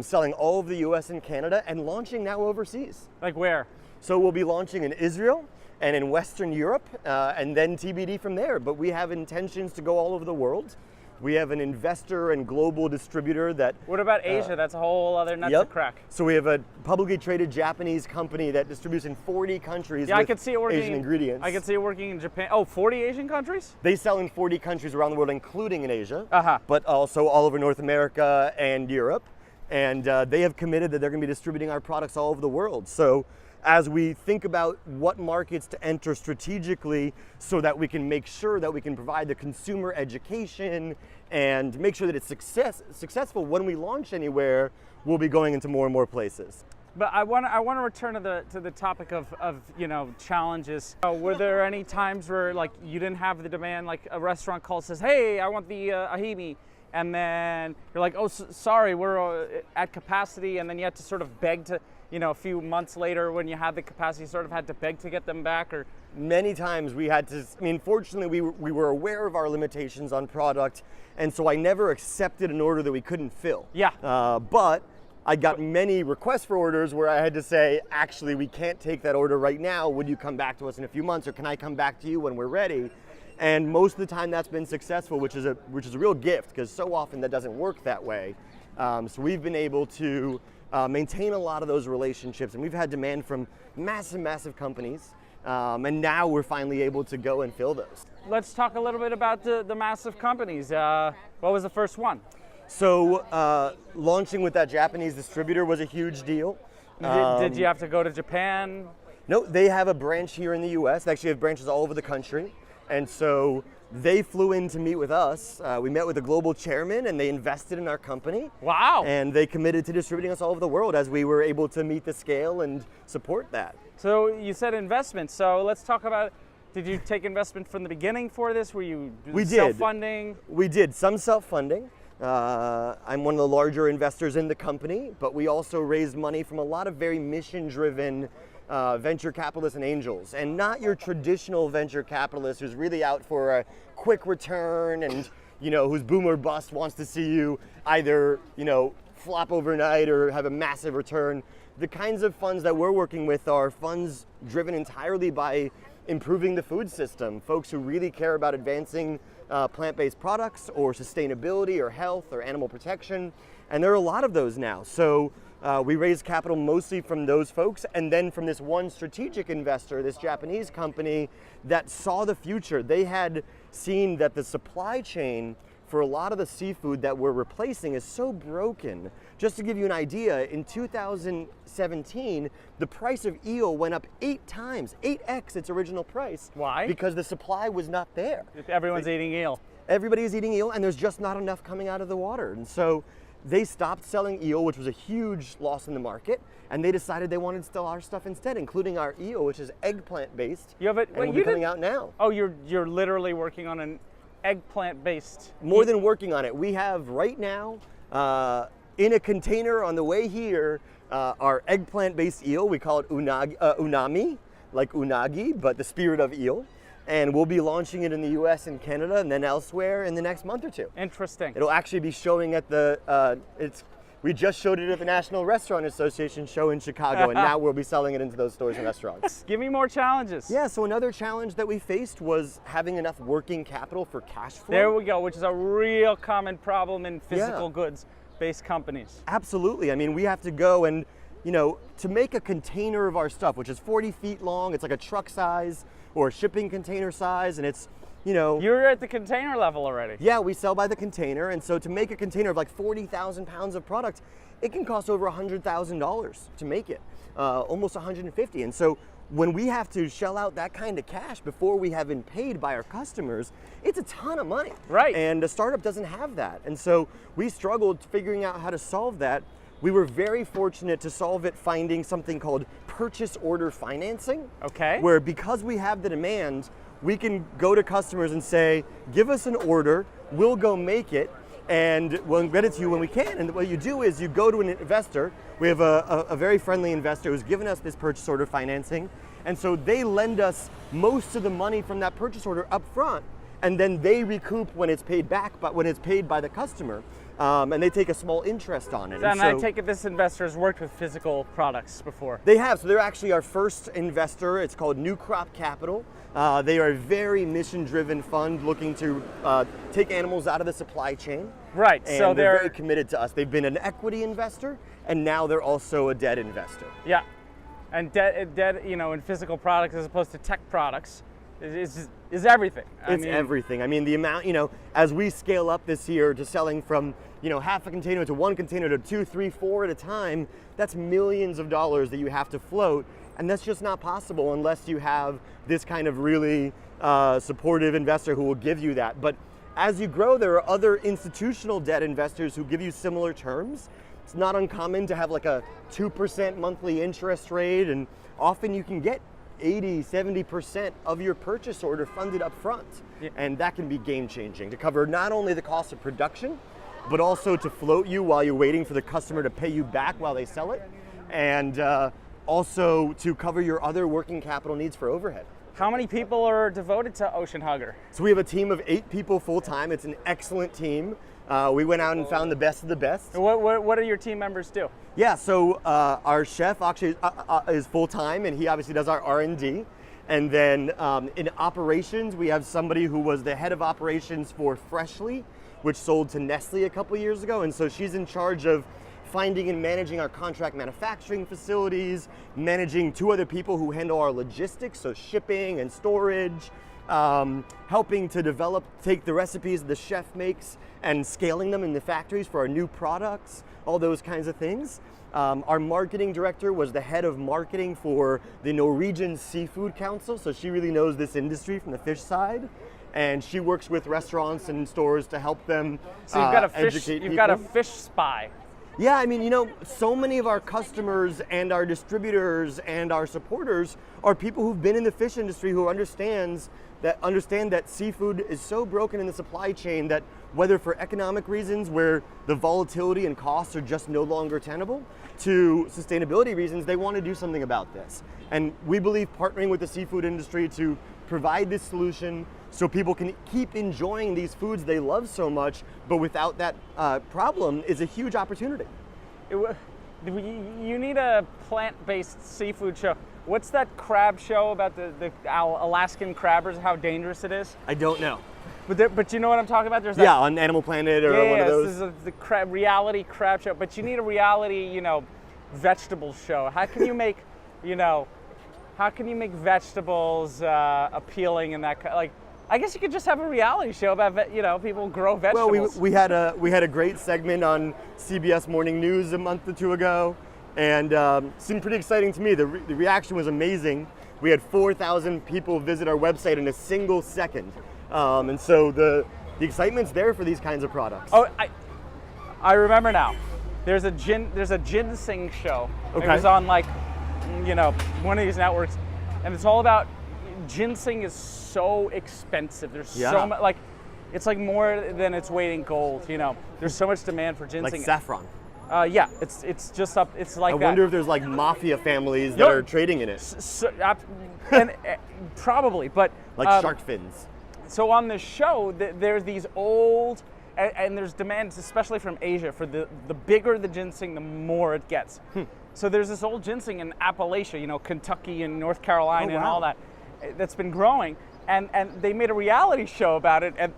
selling all over the US and Canada, and launching now overseas. Like where? So we'll be launching in Israel and in Western Europe, and then TBD from there. But we have intentions to go all over the world. We have an investor and global distributor that... What about Asia? That's a whole other nut to crack. So we have a publicly traded Japanese company that distributes in 40 countries I with could see it working, Asian ingredients. I could see it working in Japan. Oh, 40 Asian countries? They sell in 40 countries around the world, including in Asia, Uh-huh. but also all over North America and Europe. And they have committed that they're going to be distributing our products all over the world. So as we think about what markets to enter strategically so that we can make sure that we can provide the consumer education and make sure that it's successful when we launch anywhere, we'll be going into more and more places. But I want to return to the topic of you know, challenges. Were there any times where like you didn't have the demand, like a restaurant calls, says, hey, I want the Ahimi, and then you're like, oh, sorry, we're at capacity, and then you had to sort of beg to, you know, a few months later when you had the capacity, you sort of had to beg to get them back? Or many times we had to, I mean, fortunately we were aware of our limitations on product, and so I never accepted an order that we couldn't fill. Yeah. But I got many requests for orders where I had to say, actually, we can't take that order right now. Would you come back to us in a few months, or can I come back to you when we're ready? And most of the time that's been successful, which is a real gift, because so often that doesn't work that way. So we've been able to maintain a lot of those relationships, and we've had demand from massive companies, and now we're finally able to go and fill those. Let's talk a little bit about the massive companies. What was the first one? So launching with that Japanese distributor was a huge deal. Did you have to go to Japan? No, they have a branch here in the US. They actually have branches all over the country. And so they flew in to meet with us. We met with the global chairman, and they invested in our company. Wow. And they committed to distributing us all over the world as we were able to meet the scale and support that. So you said investment. So let's talk about, did you take investment from the beginning for this? Were you self-funding? We did some self-funding. I'm one of the larger investors in the company, but we also raised money from a lot of very mission-driven venture capitalists and angels, and not your traditional venture capitalist who's really out for a quick return and, you know, whose boom or bust wants to see you either, you know, flop overnight or have a massive return. The kinds of funds that we're working with are funds driven entirely by improving the food system, folks who really care about advancing plant-based products or sustainability or health or animal protection. And there are a lot of those now. So we raised capital mostly from those folks, and then from this one strategic investor, this Japanese company that saw the future. They had seen that the supply chain for a lot of the seafood that we're replacing is so broken. Just to give you an idea, in 2017, the price of eel went up 8 times, 8x its original price. Why? Because the supply was not there. Everyone's eating eel. Everybody's eating eel, and there's just not enough coming out of the water. And so they stopped selling eel, which was a huge loss in the market, and they decided they wanted to sell our stuff instead, including our eel, which is eggplant based. You have it. And will be coming out now. Oh, you're literally working on an eggplant based. More than working on it, we have right now in a container on the way here our eggplant based eel. We call it unami, like unagi, but the spirit of eel. And we'll be launching it in the US and Canada and then elsewhere in the next month or 2. Interesting. It'll actually be showing at the, we just showed it at the National Restaurant Association show in Chicago, and now we'll be selling it into those stores and restaurants. Give me more challenges. Yeah, so another challenge that we faced was having enough working capital for cash flow. There we go, which is a real common problem in physical goods-based companies. Absolutely. I mean, we have to go and, to make a container of our stuff, which is 40 feet long, it's like a truck size or a shipping container size, and it's, You're at the container level already. Yeah, we sell by the container, and so to make a container of like 40,000 pounds of product, it can cost over $100,000 to make it, almost 150. And so when we have to shell out that kind of cash before we have been paid by our customers, it's a ton of money. Right. And a startup doesn't have that. And so we struggled figuring out how to solve that. We were very fortunate to solve it finding something called purchase order financing. Okay. Where because we have the demand, we can go to customers and say, give us an order, we'll go make it, and we'll get it to you when we can. And what you do is you go to an investor. We have a very friendly investor who's given us this purchase order financing. And so they lend us most of the money from that purchase order up front, and then they recoup when it's paid back, but when it's paid by the customer. And they take a small interest on it. And I take it this investor has worked with physical products before. They have. So they're actually our first investor. It's called New Crop Capital. They are a very mission-driven fund looking to take animals out of the supply chain. Right. And so they're very committed to us. They've been an equity investor, and now they're also a debt investor. Yeah. And debt, in physical products as opposed to tech products is everything. It's everything. I mean, the amount, as we scale up this year to selling from, half a container to 1 container to 2, 3, 4 at a time, that's millions of dollars that you have to float. And that's just not possible unless you have this kind of really supportive investor who will give you that. But as you grow, there are other institutional debt investors who give you similar terms. It's not uncommon to have like a 2% monthly interest rate, and often you can get 80, 70% of your purchase order funded up front. Yeah. And that can be game changing to cover not only the cost of production, but also to float you while you're waiting for the customer to pay you back while they sell it, and also to cover your other working capital needs for overhead. How many people are devoted to OceanHugger? So we have a team of 8 people full time. It's an excellent team. We went out and found the best of the best. What do your team members do? Yeah, so our chef actually is full time, and he obviously does our R&D. And then in operations, we have somebody who was the head of operations for Freshly, which sold to Nestle a couple years ago. And so she's in charge of finding and managing our contract manufacturing facilities, managing 2 other people who handle our logistics, so shipping and storage, helping to take the recipes the chef makes and scaling them in the factories for our new products, all those kinds of things. Our marketing director was the head of marketing for the Norwegian Seafood Council, so she really knows this industry from the fish side. And she works with restaurants and stores to help them educate people. You've got a fish spy. Yeah, I mean, so many of our customers and our distributors and our supporters are people who've been in the fish industry who understand that seafood is so broken in the supply chain that whether for economic reasons where the volatility and costs are just no longer tenable, to sustainability reasons, they want to do something about this. And we believe partnering with the seafood industry to provide this solution so people can keep enjoying these foods they love so much, but without that problem, is a huge opportunity. You need a plant-based seafood show. What's that crab show about the Alaskan crabbers, how dangerous it is? I don't know. But you know what I'm talking about? There's Yeah, on Animal Planet or one of those. This is the reality crab show. But you need a reality, vegetable show. How can you make, vegetables appealing and that like? I guess you could just have a reality show about people grow vegetables. Well, we had a great segment on CBS Morning News a month or two ago, and seemed pretty exciting to me. The reaction was amazing. We had 4,000 people visit our website in a single second, and so the excitement's there for these kinds of products. Oh, I remember now. There's a ginseng show. Okay. It was on one of these networks, and it's all about ginseng is so expensive. There's so much, it's like more than its weight in gold. There's so much demand for ginseng. Like saffron. Yeah, it's just up. It's like that. I wonder if there's like mafia families that are trading in it. Probably, but like shark fins. So on this show, there's these old, and there's demands, especially from Asia, for the bigger the ginseng, the more it gets. So there's this old ginseng in Appalachia, Kentucky and North Carolina and all that, that's been growing, and they made a reality show about it, and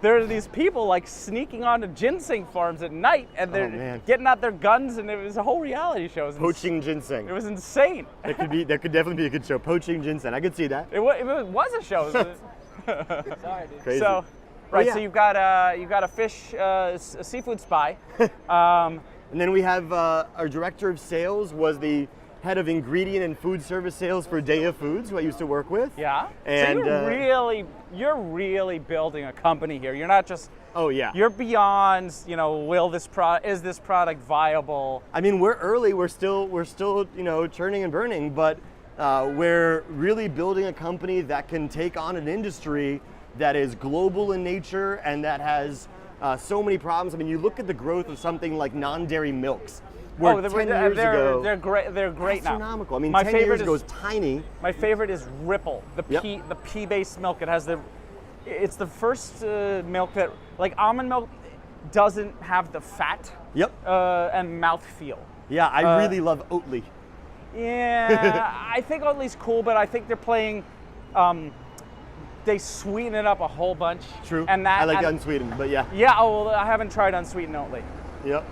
there are these people sneaking onto ginseng farms at night, and they're getting out their guns, and it was a whole reality show. Poaching ginseng. It was insane. That could definitely be a good show. Poaching ginseng. I could see that. It was a show. Sorry, dude. Crazy. So, so you've got a fish, a seafood spy. And then we have our director of sales was the head of ingredient and food service sales for Daya Foods, who I used to work with. Yeah. And so you're really building a company here. You're not just. Oh yeah. You're beyond. Is this product viable? I mean, we're early. We're still churning and burning, but we're really building a company that can take on an industry that is global in nature and that has so many problems. I mean, you look at the growth of something like non-dairy milks. Where 10 years ago, they're great. They're great now. Astronomical. I mean, 10 years ago was tiny. My favorite is Ripple, the pea-based milk. It's the first milk that, like almond milk, doesn't have the fat. Yep. And mouthfeel. Yeah, I really love Oatly. Yeah, I think Oatly's cool, but I think they're playing. They sweeten it up a whole bunch. True. And I like unsweetened, but yeah. Yeah. Oh, well, I haven't tried unsweetened Oatly. Yep.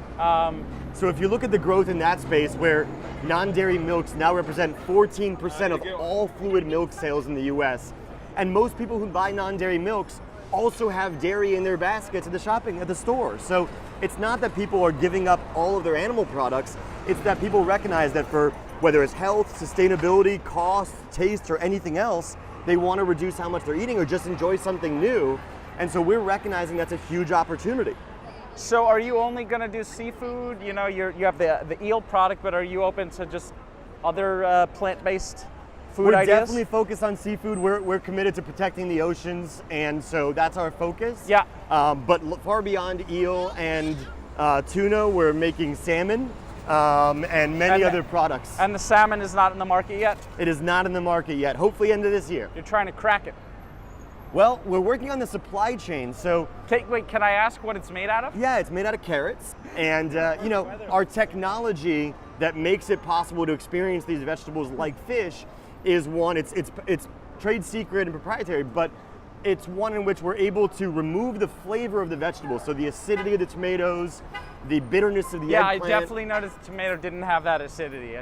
So if you look at the growth in that space, where non-dairy milks now represent 14% of all fluid milk sales in the U.S., and most people who buy non-dairy milks also have dairy in their baskets at the store. So it's not that people are giving up all of their animal products, it's that people recognize that for whether it's health, sustainability, cost, taste, or anything else, they want to reduce how much they're eating or just enjoy something new. And so we're recognizing that's a huge opportunity. So are you only going to do seafood? You have the eel product, but are you open to just other plant-based food ideas? We're definitely focused on seafood. We're committed to protecting the oceans, and so that's our focus. Yeah. But far beyond eel and tuna, we're making salmon and many other products. And the salmon is not in the market yet? It is not in the market yet. Hopefully end of this year. You're trying to crack it. Well, we're working on the supply chain, so... Wait, can I ask what it's made out of? Yeah, it's made out of carrots. And, our technology that makes it possible to experience these vegetables like fish is one, it's trade secret and proprietary, but it's one in which we're able to remove the flavor of the vegetables. So the acidity of the tomatoes, the bitterness of the eggplant. Yeah, I definitely noticed the tomato didn't have that acidity.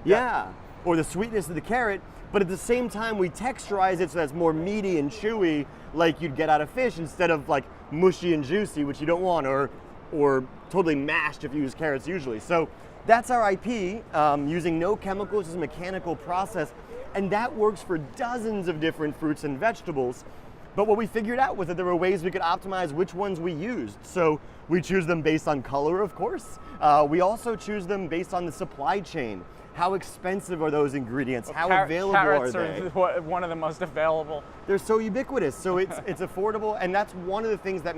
Or the sweetness of the carrot. But at the same time, we texturize it so that's more meaty and chewy, like you'd get out of fish, instead of like mushy and juicy, which you don't want, or totally mashed if you use carrots usually. So that's our IP, using no chemicals, just a mechanical process, and that works for dozens of different fruits and vegetables. But what we figured out was that there were ways we could optimize which ones we used. So we choose them based on color, of course. We also choose them based on the supply chain. How expensive are those ingredients? How available are they? Carrots are one of the most available. They're so ubiquitous, so it's affordable, and that's one of the things that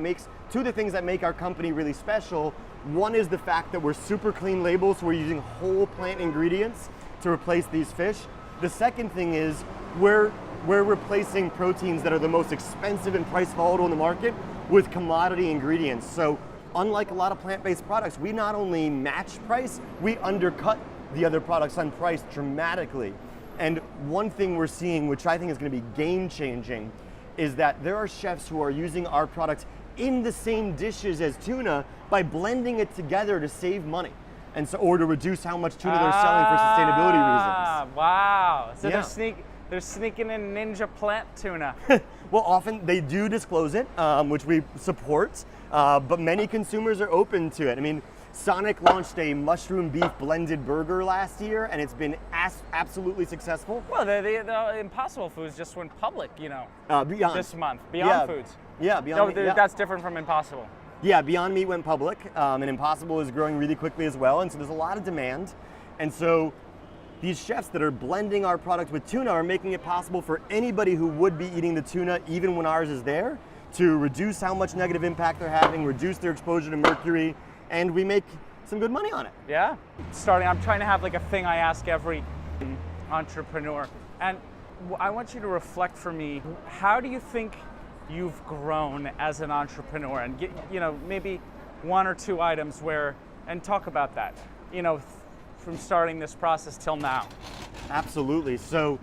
two of the things that make our company really special. One is the fact that we're super clean labels, so we're using whole plant ingredients to replace these fish. The second thing is we're replacing proteins that are the most expensive and price volatile in the market with commodity ingredients. So unlike a lot of plant-based products, we not only match price, we undercut the other products on price dramatically. And one thing we're seeing, which I think is going to be game-changing, is that there are chefs who are using our product in the same dishes as tuna by blending it together to save money, and so, or to reduce how much tuna they're selling for sustainability reasons. Wow! So Yeah. they're sneaking in ninja plant tuna. Well, often they do disclose it, which we support, but many consumers are open to it. I mean, Sonic launched a mushroom beef blended burger last year, and it's been absolutely successful. Well, the Impossible Foods just went public, Beyond. this month. Beyond Foods. Yeah, Beyond. No, that's different from Impossible. Yeah, Beyond Meat went public, and Impossible is growing really quickly as well, and so there's a lot of demand. And so these chefs that are blending our product with tuna are making it possible for anybody who would be eating the tuna, even when ours is there, to reduce how much negative impact they're having, reduce their exposure to mercury, and we make some good money on it. Yeah. I'm trying to have like a thing I ask every entrepreneur. And I want you to reflect for me, how do you think you've grown as an entrepreneur? And get, maybe one or two items and talk about that, from starting this process till now. Absolutely. So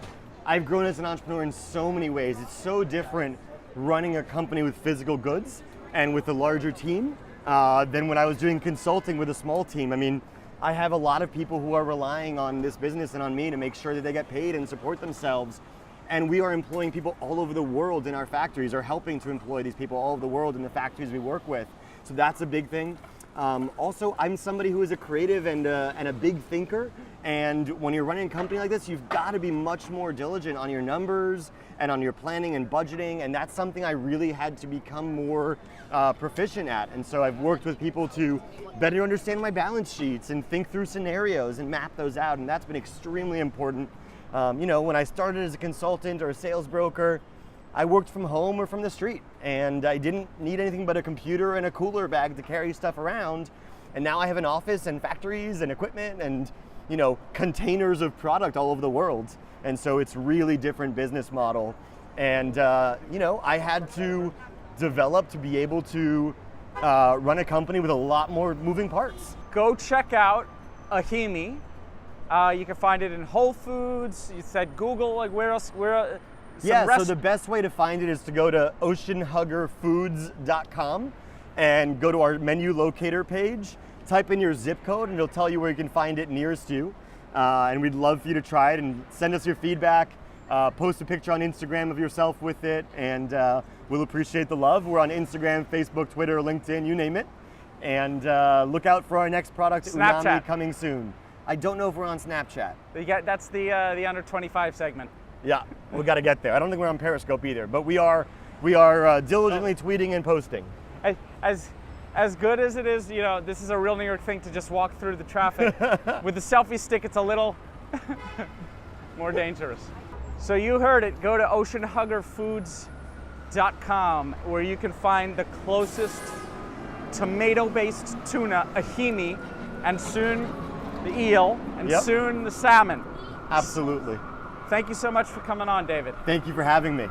I've grown as an entrepreneur in so many ways. It's so different running a company with physical goods and with a larger team than when I was doing consulting with a small team. I mean, I have a lot of people who are relying on this business and on me to make sure that they get paid and support themselves. And we are employing people all over the world in our factories, or helping to employ these people all over the world in the factories we work with. So that's a big thing. Also, I'm somebody who is a creative and a big thinker. And when you're running a company like this, you've got to be much more diligent on your numbers and on your planning and budgeting. And that's something I really had to become more proficient at. And so I've worked with people to better understand my balance sheets and think through scenarios and map those out. And that's been extremely important. When I started as a consultant or a sales broker, I worked from home or from the street, and I didn't need anything but a computer and a cooler bag to carry stuff around. And now I have an office and factories and equipment and, containers of product all over the world. And so it's really different business model. And, I had to develop to be able to run a company with a lot more moving parts. Go check out Ahimi. You can find it in Whole Foods. You said Google, like where else? So the best way to find it is to go to OceanHuggerFoods.com and go to our menu locator page, type in your zip code, and it'll tell you where you can find it nearest you. And we'd love for you to try it and send us your feedback. Post a picture on Instagram of yourself with it, and we'll appreciate the love. We're on Instagram, Facebook, Twitter, LinkedIn, you name it. And look out for our next product, Snapchat. Umami, coming soon. I don't know if we're on Snapchat. That's the under 25 segment. Yeah, we got to get there. I don't think we're on Periscope either, but we are diligently tweeting and posting. As good as it is, this is a real New York thing to just walk through the traffic. With the selfie stick, it's a little more dangerous. So you heard it. Go to OceanHuggerFoods.com, where you can find the closest tomato-based tuna, Ahimi, and soon the eel, and soon the salmon. Absolutely. Thank you so much for coming on, David. Thank you for having me.